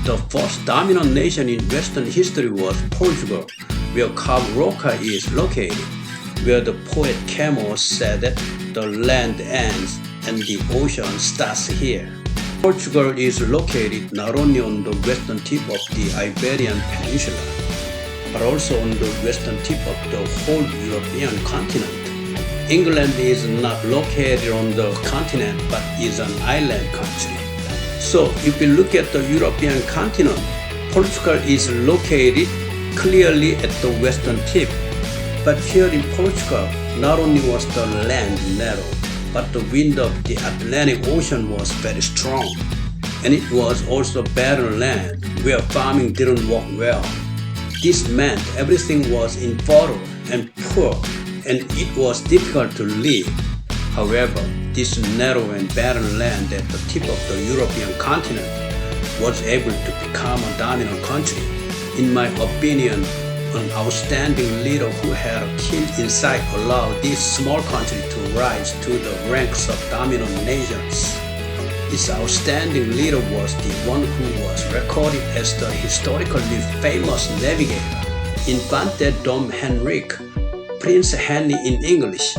The first dominant nation in Western history was Portugal, where Cabo Roca is located, where the poet Camoes said that the land ends and the ocean starts here. Portugal is located not only on the western tip of the Iberian Peninsula, but also on the western tip of the whole European continent. England is not located on the continent but is an island country. So if we look at the European continent, Portugal is located clearly at the western tip. But here in Portugal, not only was the land narrow, but the wind of the Atlantic Ocean was very strong. And it was also barren land where farming didn't work well. This meant everything was infertile and poor, and it was difficult to live. However, this narrow and barren land at the tip of the European continent was able to become a dominant country. In my opinion, an outstanding leader who had a keen insight allowed this small country to rise to the ranks of dominant nations. This outstanding leader was the one who was recorded as the historically famous navigator, Infante Dom Henrique, Prince Henry in English.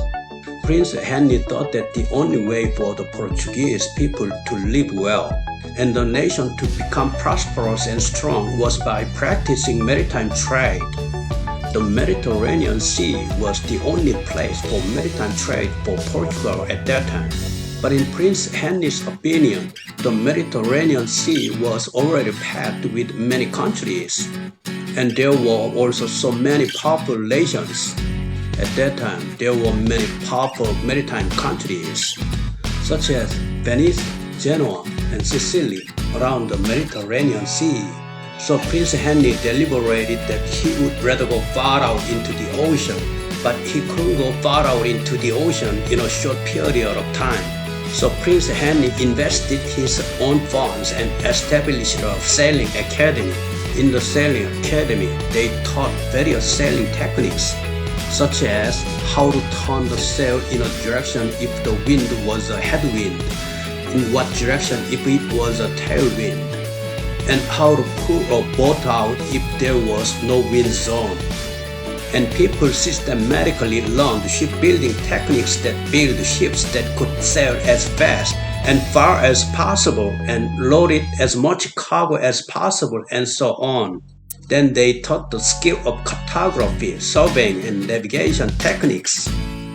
Prince Henry thought that the only way for the Portuguese people to live well and the nation to become prosperous and strong was by practicing maritime trade. The Mediterranean Sea was the only place for maritime trade for Portugal at that time. But in Prince Henry's opinion, the Mediterranean Sea was already packed with many countries, and there were also so many powerful nations. At that time, there were many powerful maritime countries, such as Venice, Genoa, and Sicily around the Mediterranean Sea. So Prince Henry deliberated that he would rather go far out into the ocean, but he couldn't go far out into the ocean in a short period of time. So Prince Henry invested his own funds and established a sailing academy. In the sailing academy, they taught various sailing techniques, such as how to turn the sail in a direction if the wind was a headwind, in what direction if it was a tailwind, and how to pull a boat out if there was no wind zone. And people systematically learned shipbuilding techniques that built ships that could sail as fast and far as possible and loaded as much cargo as possible and so on. Then they taught the skill of cartography, surveying, and navigation techniques.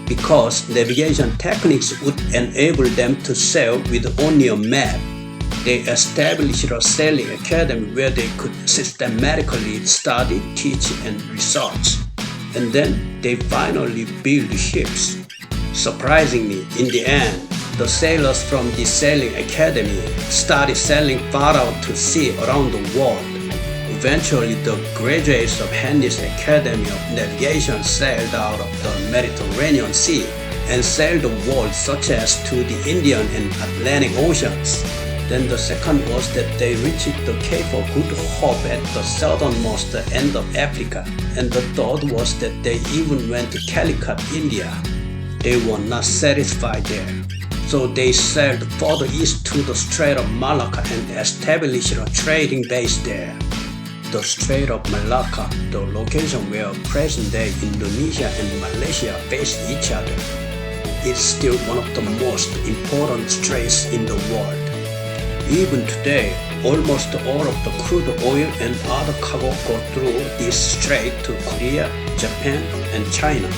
Because navigation techniques would enable them to sail with only a map, they established a sailing academy where they could systematically study, teach, and research. And then they finally built ships. Surprisingly, in the end, the sailors from the sailing academy started sailing far out to sea around the world. Eventually, the graduates of Henry's Academy of Navigation sailed out of the Mediterranean Sea and sailed the world such as to the Indian and Atlantic Oceans. Then the second was that they reached the Cape of Good Hope at the southernmost end of Africa. And the third was that they even went to Calicut, India. They were not satisfied there. So they sailed further east to the Strait of Melaka and established a trading base there. The Strait of Melaka, the location where present-day Indonesia and Malaysia face each other, is still one of the most important straits in the world. Even today, almost all of the crude oil and other cargo go through this strait to Korea, Japan, and China.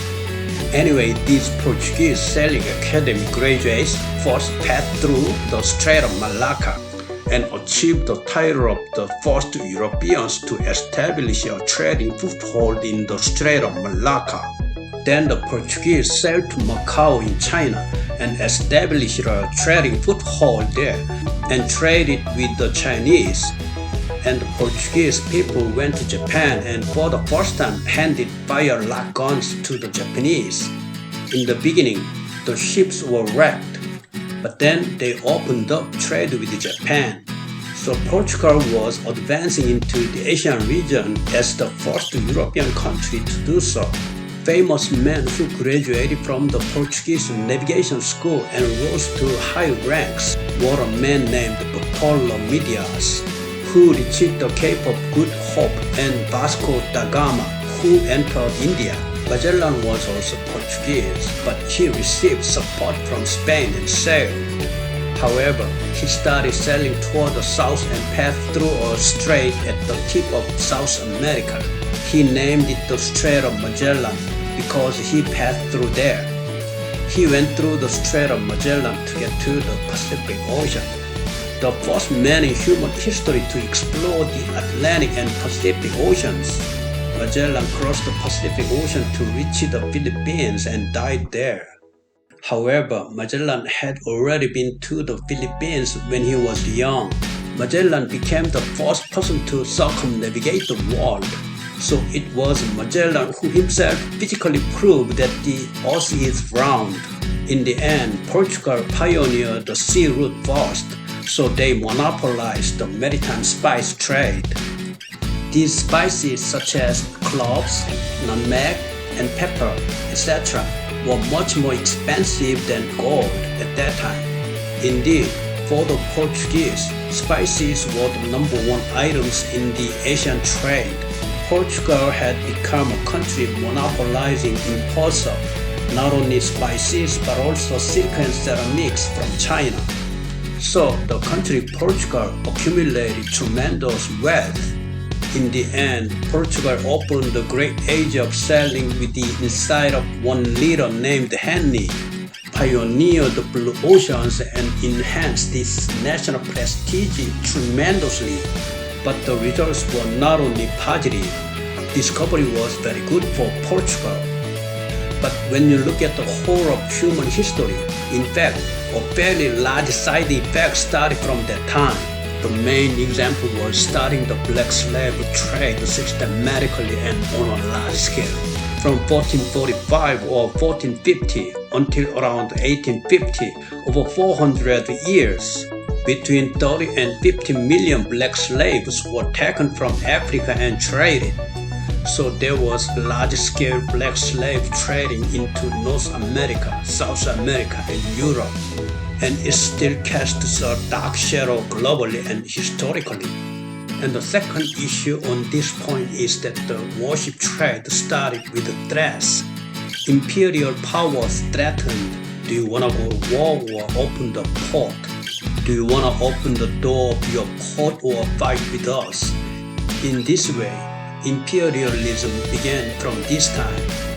Anyway, these Portuguese Sailing Academy graduates first passed through the Strait of Melaka and achieved the title of the first Europeans to establish a trading foothold in the Strait of Melaka. Then the Portuguese sailed to Macau in China and established a trading foothold there and traded with the Chinese. And the Portuguese people went to Japan and for the first time handed fire lock guns to the Japanese. In the beginning, the ships were wrecked, but then they opened up trade with Japan. So Portugal was advancing into the Asian region as the first European country to do so. Famous men who graduated from the Portuguese navigation school and rose to high ranks were a man named Bartolomé Dias, who reached the Cape of Good Hope, and Vasco da Gama, who entered India. Magellan was also Portuguese, but he received support from Spain and sailed. However, he started sailing toward the south and passed through a strait at the tip of South America. He named it the Strait of Magellan because he passed through there. He went through the Strait of Magellan to get to the Pacific Ocean, the first man in human history to explore the Atlantic and Pacific Oceans. Magellan crossed the Pacific Ocean to reach the Philippines and died there. However, Magellan had already been to the Philippines when he was young. Magellan became the first person to circumnavigate the world. So it was Magellan who himself physically proved that the earth is round. In the end, Portugal pioneered the sea route first, so they monopolized the maritime spice trade. These spices such as cloves, nutmeg, and pepper, etc. were much more expensive than gold at that time. Indeed, for the Portuguese, spices were the number one items in the Asian trade. Portugal had become a country monopolizing imports of not only spices but also silk and ceramics from China. So the country Portugal accumulated tremendous wealth. In the end, Portugal opened the great age of sailing with the insight of one leader named Henry, pioneered the blue oceans and enhanced its national prestige tremendously. But the results were not only positive. Discovery was very good for Portugal. But when you look at the whole of human history, in fact, a fairly large side effect started from that time. The main example was starting the black slave trade systematically and on a large scale. From 1445 or 1450 until around 1850, over 400 years, between 30 and 50 million black slaves were taken from Africa and traded. So there was large-scale black slave trading into North America, South America, and Europe. And it still casts a dark shadow globally and historically. And the second issue on this point is that the warship trade started with a threat. Imperial powers threatened, do you want to go to war or open the port? Do you want to open the door of your port or fight with us? In this way, imperialism began from this time.